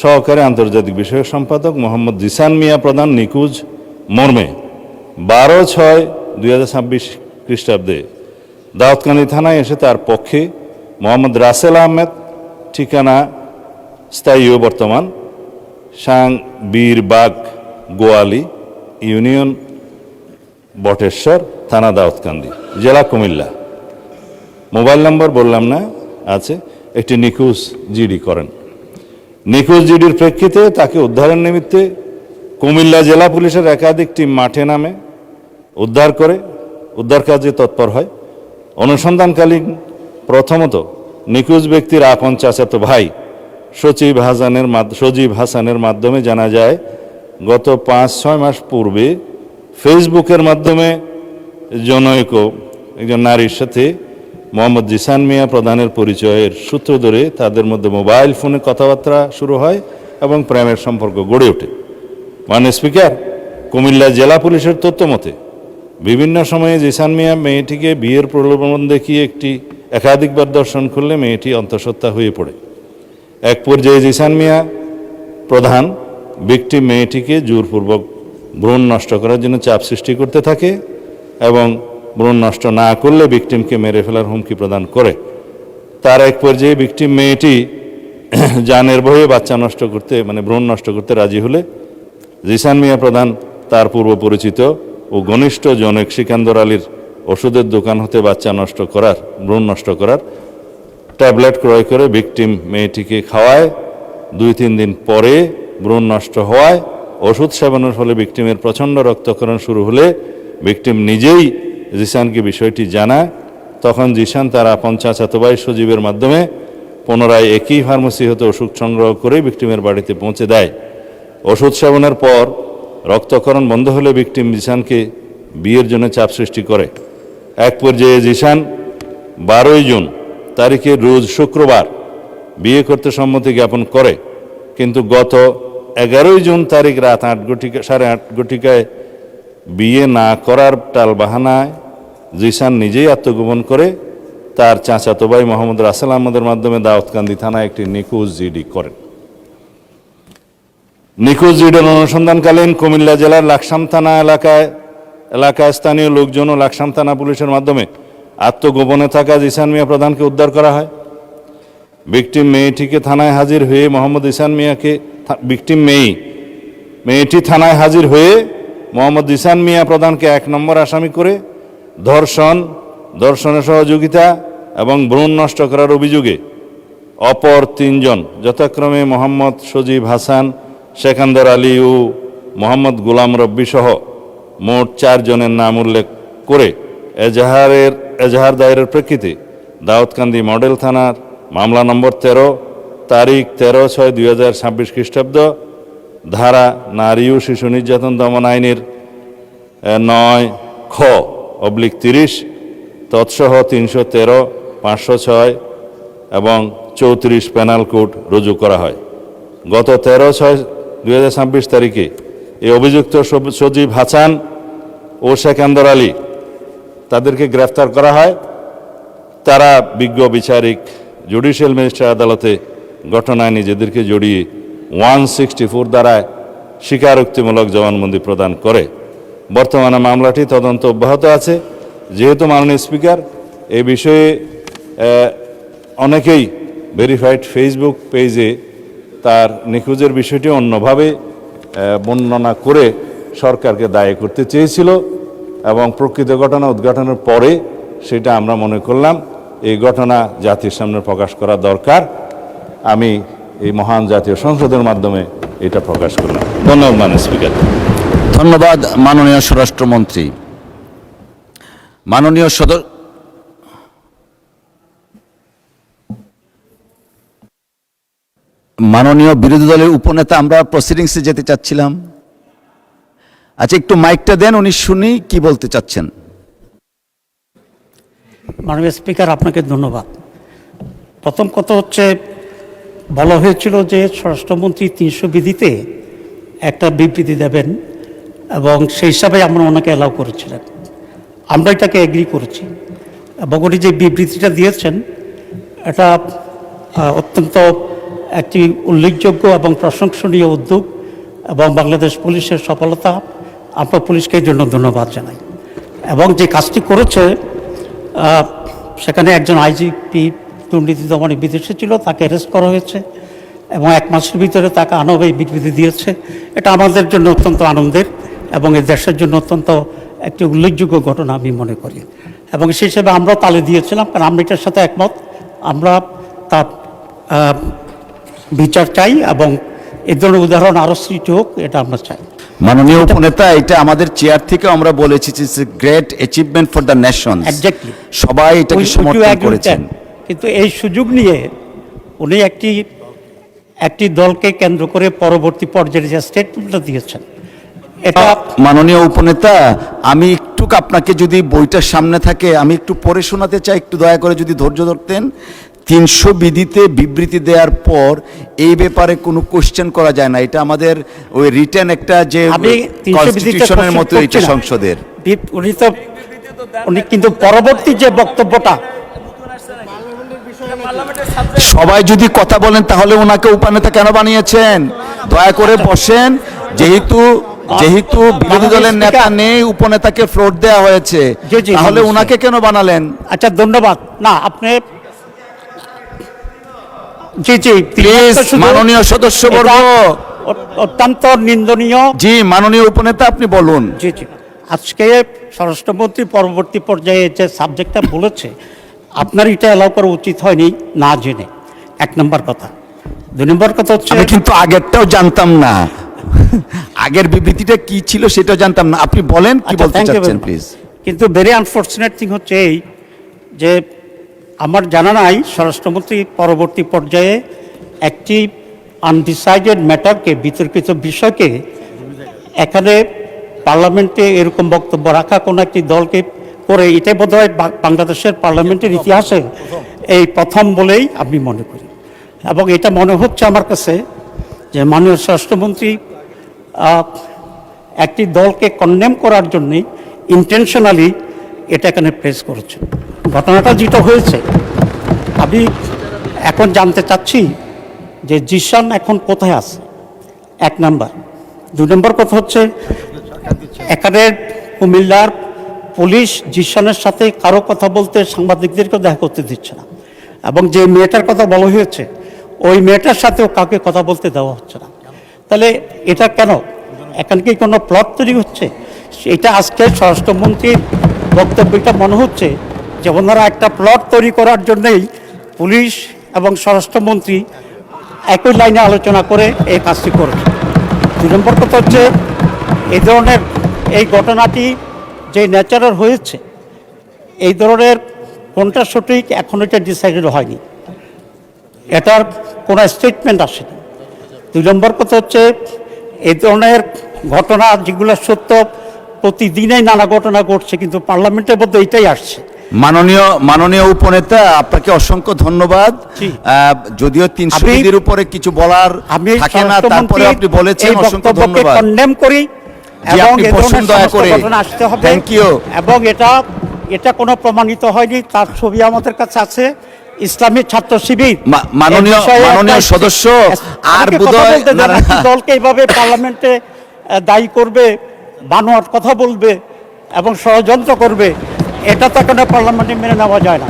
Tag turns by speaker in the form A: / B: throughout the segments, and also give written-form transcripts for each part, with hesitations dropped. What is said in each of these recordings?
A: সহকারী আন্তর্জাতিক বিষয়ক সম্পাদক মোহাম্মদ জিসান মিয়া প্রধান নিখোঁজ মর্মে 12/6/2026 খ্রিস্টাব্দে দাউদকান্দি থানায় এসে তার পক্ষে মোহাম্মদ রাসেল আহমেদ, ঠিকানা স্থায়ী ও বর্তমান সাং বীরবাগ গোয়ালি ইউনিয়ন বটেশ্বর থানা দাউদকান্দি জেলা কুমিল্লা, মোবাইল নম্বর বললাম না আছে, একটি নিখোঁজ জিডি করেন। নিখোঁজ জিডির প্রেক্ষিতে তাকে উদ্ধারের নিমিত্তে কুমিল্লা জেলা পুলিশের একাধিক টিম মাঠে নামে উদ্ধার কাজে তৎপর হয়। অনুসন্ধানকালীন প্রথমত নিখোঁজ ব্যক্তির আপন চাচাতো ভাই সজীব হাসানের মাধ্যমে জানা যায় গত 5-6 মাস পূর্বে ফেসবুকের মাধ্যমে জনৈক একজন নারীর সাথে মোহাম্মদ জিসান মিয়া প্রধানের পরিচয়ের সূত্র ধরে তাদের মধ্যে মোবাইল ফোনে কথাবার্তা শুরু হয় এবং প্রেমের সম্পর্ক গড়ে ওঠে। মাননীয় স্পিকার, কুমিল্লা জেলা পুলিশের তথ্য মতে বিভিন্ন সময়ে জিসান মিয়া মেয়েটিকে বিয়ের প্রলোভন দেখিয়ে একাধিকবার দর্শন করলে মেয়েটি অন্তঃসত্ত্বা হয়ে পড়ে। এক পর্যায়ে জিসান মিয়া প্রধান ভিকটিম মেয়েটিকে জোরপূর্বক ভ্রূণ নষ্ট করার জন্য চাপ সৃষ্টি করতে থাকে এবং ভ্রূণ নষ্ট না করলে ভিকটিমকে মেরে ফেলার হুমকি প্রদান করে। তার এক পর্যায়ে ভিকটিম মেয়েটি জানের ভয়ে বাচ্চা নষ্ট করতে ভ্রূণ নষ্ট করতে রাজি হলে জিসান মিয়া প্রধান তার পূর্ব পরিচিত ও ঘনিষ্ঠ জনৈক সিকান্দর আলীর ওষুধের দোকান হতে ভ্রূণ নষ্ট করার ট্যাবলেট ক্রয় করে ভিকটিম মেয়েটিকে খাওয়ায়। 2-3 দিন পরে ভ্রূণ নষ্ট হওয়ায় ওষুধ সেবনের ফলে ভিকটিমের প্রচণ্ড রক্তক্ষরণ শুরু হলে ভিকটিম নিজেই জিসানকে বিষয়টি জানায়। তখন জিসান তার আপন চাচাতো ভাই সজীবের মাধ্যমে পুনরায় একই ফার্মেসি হতে ওষুধ সংগ্রহ করে ভিকটিমের বাড়িতে পৌঁছে দেয়। ওষুধ সেবনের পর রক্তক্ষরণ বন্ধ হলে ভিকটিম জিসানকে বিয়ের জন্য চাপ সৃষ্টি করে। এক পর্যায়ে জিসান 12 জুন তারিখে রোজ শুক্রবার বিয়ে করতে সম্মতি জ্ঞাপন করে, কিন্তু গত 11 জুন তারিখ রাত 8:30 ঘটিকায় বিয়ে না করার টালবাহানায় জিসান নিজেই আত্মগোপন করে তার চাচাতো ভাই মোহাম্মদ রাসেল আহমদের মাধ্যমে দাউদকান্দি থানায় একটি নিখোঁজ জিডি করেন। নিখোঁজ জিডির অনুসন্ধানকালীন কুমিল্লা জেলার লাকসাম থানা এলাকায় স্থানীয় লোকজন ও লাকসাম থানা পুলিশের মাধ্যমে আত্মগোপনে থাকা জিসান মিয়া প্রধানকে উদ্ধার করা হয়। ভিকটিম মেয়েটিকে থানায় হাজির হয়ে মোহাম্মদ জিসান মিয়াকে মেয়েটি থানায় হাজির হয়ে মোহাম্মদ জিসান মিয়া প্রধানকে 1 নম্বর আসামি করে ধর্ষণে সহযোগিতা এবং ভ্রূণ নষ্ট করার অভিযোগে অপর 3 জন যথাক্রমে মোহাম্মদ সজীব হাসান, সিকান্দর আলী ও মোহাম্মদ গোলাম রব্বি সহ মোট 4 জনের নাম উল্লেখ করে এজাহার দায়েরের প্রেক্ষিতে দাউদকান্দি মডেল থানার মামলা নম্বর 13 তারিখ 13/6/2026 খ্রিস্টাব্দ ধারা নারী ও শিশু নির্যাতন দমন আইনের 9(খ)/30 তৎসহ 313, 506 এবং 34 পেনাল কোড রুজু করা হয়। গত 13/6/2026 তারিখে এই অভিযুক্ত সজীব হাসান ও সিকান্দর আলী তাদেরকে গ্রেফতার করা হয়। তারা বিজ্ঞ বিচারিক জুডিশিয়াল ম্যাজিস্ট্রেট আদালতে ঘটনায় নিজেদেরকে জড়িয়ে 164 ধারায় স্বীকারোক্তিমূলক জবানবন্দি প্রদান করে। বর্তমানে মামলাটি তদন্ত অব্যাহত আছে। যেহেতু মাননীয় স্পিকার এই বিষয়ে অনেকেই ভেরিফাইড ফেসবুক পেজে তার নিখোঁজের বিষয়টি অন্যভাবে বর্ণনা করে সরকারকে দায়ী করতে চেয়েছিল এবং প্রকৃত ঘটনা উদ্ঘাটনের পরে সেটা আমরা মনে করলাম এই ঘটনা জাতির সামনে প্রকাশ করা দরকার। আমি এই মহান জাতীয় সংসদের মাধ্যমে এটা প্রকাশ করলাম। ধন্যবাদ মাননীয় স্পিকার।
B: ধন্যবাদ মাননীয় স্বরাষ্ট্রমন্ত্রী। মাননীয় বিরোধী দলের উপনেতা, আমরা প্রসিডিংসে যেতে চাচ্ছিলাম। আচ্ছা, একটু মাইকটা দেন, উনি শুনি কি বলতে চাচ্ছেন।
C: মাননীয় স্পিকার, আপনাকে ধন্যবাদ। প্রথম কথা হচ্ছে, বলা হয়েছিল যে স্বরাষ্ট্রমন্ত্রী 300 বিধিতে একটা বিবৃতি দেবেন এবং সেই হিসাবে আমরা ওনাকে অ্যালাউ করেছিলেন। আমরা এটাকে এগ্রি করেছি এবং উনি যে বিবৃতিটা দিয়েছেন এটা অত্যন্ত একটি উল্লেখযোগ্য এবং প্রশংসনীয় উদ্যোগ এবং বাংলাদেশ পুলিশের সফলতা। আমরা পুলিশকে এই জন্য ধন্যবাদ জানাই। এবং যে কাজটি করেছে, সেখানে একজন আইজিপি দুর্নীতি দমনে বিদেশে ছিল, তাকে অ্যারেস্ট করা হয়েছে এবং 1 মাসের ভিতরে তাকে আনবাই বিবৃতি দিয়েছে। এটা আমাদের জন্য অত্যন্ত আনন্দের এবং এই দেশের জন্য অত্যন্ত একটি উল্লেখযোগ্য ঘটনা আমি মনে করি। এবং সেই হিসেবে আমরাও তালে দিয়েছিলাম, কারণ আমরা এটার সাথে একমত। আমরা তার বিচার চাই এবং এই ধরনের উদাহরণ আরও সৃষ্টি হোক, এটা আমরা চাই।
B: মাননীয় উপনেতা, এটা আমাদের চেয়ার থেকে আমরা বলেছি যে great achievement for the nation.
C: Exactly,
B: সবাই এটাকে সমর্থন করেছেন।
C: কিন্তু এই সুযোগ নিয়ে উনি একটি দলকে কেন্দ্র করে পরবর্তী পর্যায়ে যে স্টেটমেন্টটা দিয়েছেন, এটা
B: মাননীয় উপনেতা, আমি একটু আপনাকে যদি বইটার সামনে থাকে আমি একটু পড়ে শোনাতে চাই, একটু দয়া করে যদি ধৈর্য ধরতেন। 300 বিধিতে বিবৃতি দেওয়ার পর এই ব্যাপারে কোনো কোশ্চেন করা যায় না। এটা আমাদের ওই রিটেন একটা যে কনস্টিটিউশনের মতো এটা সংসদের।
C: উনি কিন্তু পরবর্তী যে বক্তব্যটা,
B: সবাই যদি কথা বলেন তাহলে ওনাকে উপনেতা কেন বানিয়েছেন? দয়া করে বসেন। যেহেতু বিরোধী দলের নেতা নেই, উপনেতাকে ফ্লোর দেওয়া হয়েছে, তাহলে ওনাকে কেন বানালেন?
C: আচ্ছা, ধন্যবাদ। না, আপনি
B: প্লিজ মাননীয় সদস্যবর্গ,
C: অত্যন্ত নিন্দনীয়।
B: জি মাননীয় উপনেতা, আপনি বলুন।
C: জি, আজকে স্বরাষ্ট্রমন্ত্রী পরবর্তী পর্যায়ে যে সাবজেক্টটা বলেছে, আপনার এটা অ্যালাউ করা উচিত হয়নি না জেনে, 1 নম্বর কথা। 2 নম্বর কথা হচ্ছে,
B: আমি কিন্তু আগেরটাও জানতাম না, আগের বিবৃতিটা কি ছিল সেটা জানতাম না। আপনি বলেন কি বলতে চাচ্ছেন প্লিজ।
C: কিন্তু ভেরি আনফরচুনেট থিং হচ্ছে এই যে আমার জানা নাই স্বরাষ্ট্রমন্ত্রী পরবর্তী পর্যায়ে একটি আনডিসাইডেড ম্যাটারকে, বিতর্কিত বিষয়কে এখানে পার্লামেন্টে এরকম বক্তব্য রাখা কোনো একটি দলকে করে, এটাই বোধহয় বাংলাদেশের পার্লামেন্টের ইতিহাসে এই প্রথম বলেই আমি মনে করি। এবং এটা মনে হচ্ছে আমার কাছে যে মাননীয় স্বরাষ্ট্রমন্ত্রী একটি দলকে কন্ডেম করার জন্যে ইন্টেনশনালি এটা এখানে প্রেস করেছে। ঘটনাটা যেটা হয়েছে, আমি এখন জানতে চাচ্ছি যে জিশান এখন কোথায় আছে, 1 নাম্বার। 2 নম্বর কথা হচ্ছে, এখানে কুমিল্লার পুলিশ জিশানের সাথে কারো কথা বলতে, সাংবাদিকদেরকে দেখা করতে দিচ্ছে না। এবং যে মেয়েটার কথা বলা হয়েছে, ওই মেয়েটার সাথেও কাউকে কথা বলতে দেওয়া হচ্ছে না। তাহলে এটা কেন? এখানে কি কোনো প্লট তৈরি হচ্ছে? এটা আজকে স্বরাষ্ট্রমন্ত্রীর বক্তব্যটা মনে হচ্ছে যে ওনারা একটা প্লট তৈরি করার জন্যই পুলিশ এবং স্বরাষ্ট্রমন্ত্রী একই লাইনে আলোচনা করে এই কাজটি করেছে। 2 নম্বর কথা হচ্ছে, এই ধরনের এই ঘটনাটি যে ন্যাচারাল হয়েছে, এই ধরনের কোনটা সঠিক এখন এটা ডিসাইডেড হয়নি, এটার কোনো স্টেটমেন্ট আসেনি। 2 নম্বর কথা হচ্ছে, এই ধরনের ঘটনা যেগুলো সত্য, প্রতিদিনই নানা ঘটনা ঘটছে, কিন্তু পার্লামেন্টের মধ্যে এটাই আসছে।
B: মাননীয় উপনেতা, আপনাকে অসংখ্য ধন্যবাদ। যদিও 300 বিধির উপরে কিছু বলার থাকে না, তারপরে আপনি বলেছেন, অসংখ্য ধন্যবাদ।
C: কন্ডেম করি এবং এই ধরনের ঘটনা আসতে হবে।
B: Thank you.
C: এবং এটা কোনো প্রমাণিত হয়নি, তার ছবি আমাদের কাছে আছে। ইসলামী ছাত্র শিবির
B: মাননীয় সদস্য আর বোধহয়
C: দলকে এইভাবে পার্লামেন্টে দায়ী করবে, বানোয়াট কথা বলবে এবং ষড়যন্ত্র করবে, এটা তো কোনো পার্লামেন্টে মেনে নেওয়া যায় না।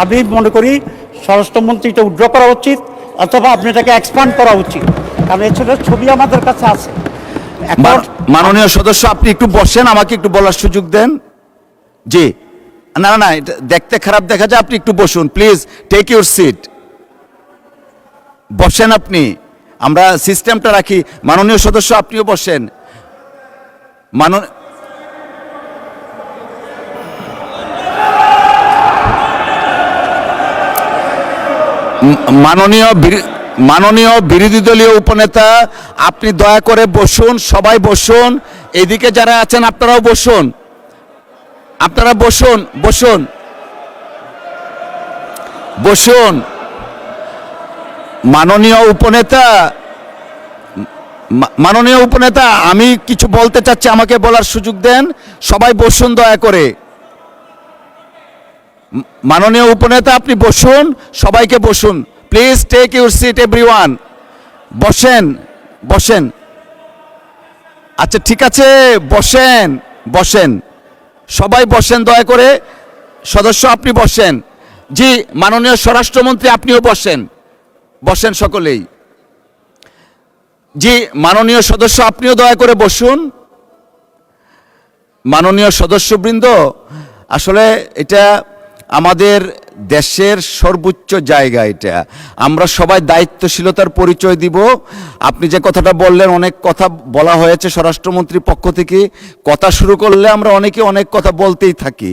C: আমি মনে করি স্বরাষ্ট্রমন্ত্রী এটা উইথড্র করা উচিত, অথবা আপনি এটাকে এক্সপ্যান্ড করা উচিত, কারণ এছাড়া ছবি আমাদের কাছে আছে।
B: মাননীয় সদস্য, আপনি একটু বসেন, আমাকে একটু বলার সুযোগ দেন। জি, না, এটা দেখতে খারাপ দেখা যায়, আপনি একটু বসুন প্লিজ, টেক ইউর সিট, বসেন আপনি, আমরা সিস্টেমটা রাখি। মাননীয় সদস্য, আপনিও বসেন। মাননীয় বিরোধী দলীয় উপনেতা, আপনি দয়া করে বসুন, সবাই বসুন। এদিকে যারা আছেন আপনারাও বসুন, বসুন। মাননীয় উপনেতা, আমি কিছু বলতে চাচ্ছি, আমাকে বলার সুযোগ দেন। সবাই বসুন দয়া করে। মাননীয় উপনেতা, আপনি বসুন, সবাইকে বসুন please take your seat everyone. বসেন বসেন। আচ্ছা ঠিক আছে, বসেন বসেন, সবাই বসেন দয়া করে। সদস্য আপনি বসেন। জি মাননীয় স্বরাষ্ট্রমন্ত্রী আপনিও বসেন, বসেন সকলেই। জি মাননীয় সদস্য আপনিও দয়া করে বসুন। মাননীয় সদস্যবৃন্দ, আসলে এটা আমাদের দেশের সর্বোচ্চ জায়গা, এটা আমরা সবাই দায়িত্বশীলতার পরিচয় দিব। আপনি যে কথাটা বললেন, অনেক কথা বলা হয়েছে স্বরাষ্ট্রমন্ত্রীর পক্ষ থেকে। কথা শুরু করলে আমরা অনেকে অনেক কথা বলতেই থাকি।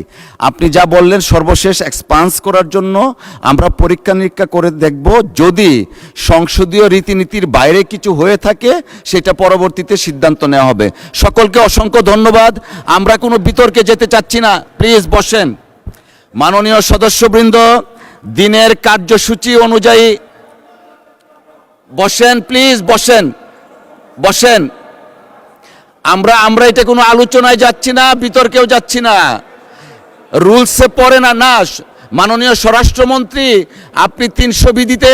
B: আপনি যা বললেন সর্বশেষ এক্সপান্স করার জন্য আমরা পরীক্ষা নিরীক্ষা করে দেখব, যদি সংসদীয় রীতিনীতির বাইরে কিছু হয়ে থাকে সেটা পরবর্তীতে সিদ্ধান্ত নেওয়া হবে। সকলকে অসংখ্য ধন্যবাদ। আমরা কোনো বিতর্কে যেতে চাচ্ছি না, প্লিজ বসেন। মাননীয় সদস্যবৃন্দ, দিনের কার্যসূচি অনুযায়ী বসেন, প্লিজ বসেন বসেন। আমরা এটা কোনো আলোচনায় যাচ্ছি না, বিতর্কেও যাচ্ছি না, রুলসে পড়ে না। না মাননীয় স্বরাষ্ট্রমন্ত্রী, আপনি 300 বিধিতে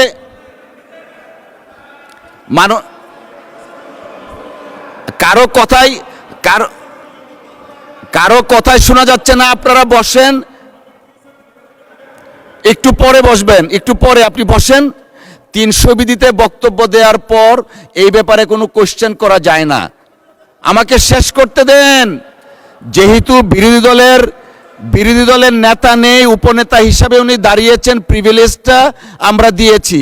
B: কারো কথাই শোনা যাচ্ছে না। আপনারা বসেন, একটু পরে বসবেন, একটু পরে আপনি বসেন। 300 বিধিতে বক্তব্য দেওয়ার পর এই ব্যাপারে কোনো কোশ্চেন করা যায় না। আমাকে শেষ করতে দেন। যেহেতু বিরোধী দলের নেতা নেই, উপনেতা হিসাবে উনি দাঁড়িয়েছেন, প্রিভিলেজটা আমরা দিয়েছি।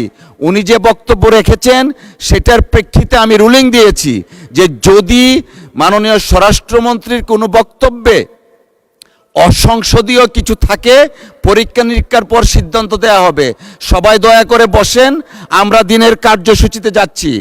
B: উনি যে বক্তব্য রেখেছেন সেটার প্রেক্ষিতে আমি রুলিং দিয়েছি যে যদি মাননীয় স্বরাষ্ট্রমন্ত্রীর কোনো বক্তব্যে অসংসদীয় কিছু থাকে পরীক্ষা নিরীক্ষার পর সিদ্ধান্ত দেওয়া হবে। সবাই দয়া করে বসেন, আমরা দিনের কার্যসূচিতে যাচ্ছি।